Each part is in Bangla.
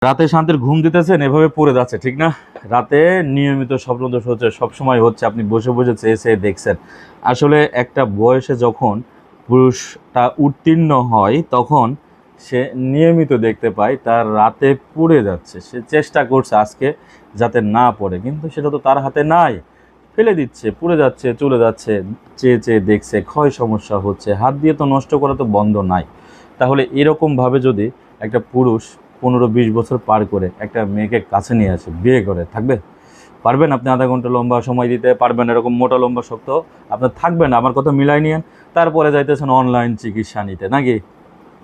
রাতে শান্তির ঘুম দিতেছেন, এভাবে পড়ে যাচ্ছে, ঠিক না? রাতে নিয়মিত স্বপ্নদোষ হচ্ছে, সবসময় হচ্ছে, আপনি বসে বসে চেয়ে চেয়ে দেখছেন। আসলে একটা বয়সে যখন পুরুষটা উত্তীর্ণ হয়, তখন সে নিয়মিত দেখতে পায় তার রাতে পড়ে যাচ্ছে। সে চেষ্টা করছে আজকে যাতে না পড়ে, কিন্তু সেটা তো তার হাতে নাই। ফেলে দিচ্ছে, পড়ে যাচ্ছে, চলে যাচ্ছে, চেয়ে চেয়ে দেখছে, ক্ষয় সমস্যা হচ্ছে, হাত দিয়ে তো নষ্ট করা তো বন্ধ নাই। তাহলে এরকমভাবে যদি একটা পুরুষ 15-20 বছর পার করে একটা মেয়েকে কাছে নিয়ে আসে, বিয়ে করে, থাকবে? পারবেন আপনি আধা ঘন্টা লম্বা সময় দিতে পারবেন? এরকম মোটা লম্বা শক্ত আপনার থাকবেন? আমার কথা মিলাই নিয়েন। তারপরে যাইতেছেন অনলাইন চিকিৎসা নিতে, নাকি?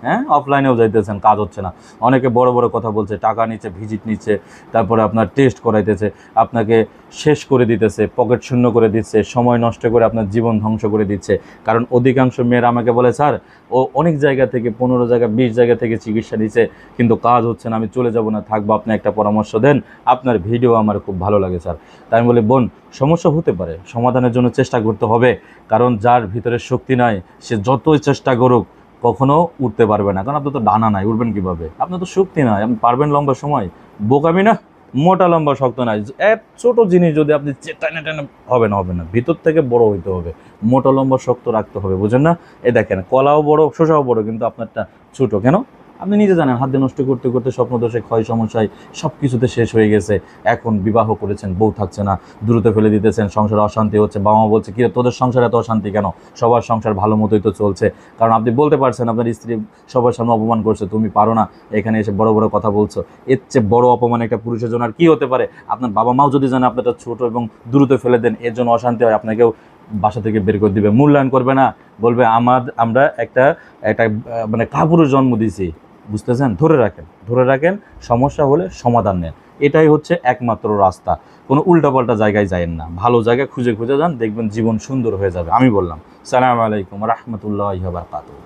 হ্যাঁ, অফলাইনেও যাইতেছেন, কাজ হচ্ছে না। অনেকে বড় বড় কথা বলছে, টাকা নিচ্ছে, ভিজিট নিচ্ছে, তারপরে আপনার টেস্ট করাইতেছে, আপনাকে শেষ করে দিতেছে, পকেট শূন্য করে দিচ্ছে, সময় নষ্ট করে আপনার জীবন ধ্বংস করে দিচ্ছে। কারণ অধিকাংশ মেয়েরা আমাকে বলে, স্যার, ও অনেক জায়গা থেকে, 15 জায়গা, 20 জায়গা থেকে চিকিৎসা দিচ্ছে, কিন্তু কাজ হচ্ছে না, আমি চলে যাব না, থাকবো, আপনি একটা পরামর্শ দেন, আপনার ভিডিও আমার খুব ভালো লাগে স্যার। তাই আমি বলি, বোন, সমস্যা হতে পারে, সমাধানের জন্য চেষ্টা করতে হবে। কারণ যার ভিতরে শক্তি নাই, সে যতই চেষ্টা করুক কখনো উঠতে পারবে না। কারণ আপনার তো ডানা নাই, উঠবেন কিভাবে? আপনার তো শক্তি নাই, আপনি পারবেন লম্বা সময়? বোকামি না? মোটা লম্বা শক্ত নাই, এক ছোট জিনিস যদি আপনি টেনে টেনে, হবে না, হবে না, ভিতর থেকে বড় হইতে হবে, মোটা লম্বা শক্ত রাখতে হবে, বুঝেন না? এ দেখেন, কলাও বড়, শসাও বড়, কিন্তু আপনারটা ছোট কেন? আপনি নিজে জানেন, হাত দিয়ে নষ্ট করতে করতে স্বপ্নদোষে, ক্ষয় সমস্যায়, সব কিছুতে শেষ হয়ে গেছে। এখন বিবাহ করেছেন, বউ থাকছে না, দ্রুত ফেলে দিতেছেন, সংসারে অশান্তি হচ্ছে, বাবা মা বলছে, কি রে, তোদের সংসারে এত অশান্তি কেন? সবার সংসার ভালো মতোই তো চলছে। কারণ আপনি বলতে পারছেন, আপনার স্ত্রী সবার সামনে অপমান করছে, তুমি পারো না, এখানে এসে বড় বড় কথা বলছো। এর চেয়ে বড় অপমান একটা পুরুষের জন্য আর কি হতে পারে? আপনার বাবা মাও যদি জানে আপনারটা ছোট এবং দ্রুত ফেলে দেন, এর জন্য অশান্তি হয়, আপনাকেও বাসা থেকে বের করে দিবে, মূল্যায়ন করবে না, বলবে আমরা একটা একটা মানে কাপুরুষ জন্ম দিয়েছি। বুঝতেছেন? ধরে রাখেন, ধরে রাখেন, সমস্যা হলে সমাধান নেন। এটাই হচ্ছে একমাত্র রাস্তা। কোনো উল্টাপাল্টা জায়গায় যায়েন না, ভালো জায়গায় খুঁজে খুঁজে যান, দেখবেন জীবন সুন্দর হয়ে যাবে। আমি বললাম। সালামু আলাইকুম রহমতুল্লাহি ওয়া বারাকাতুহু।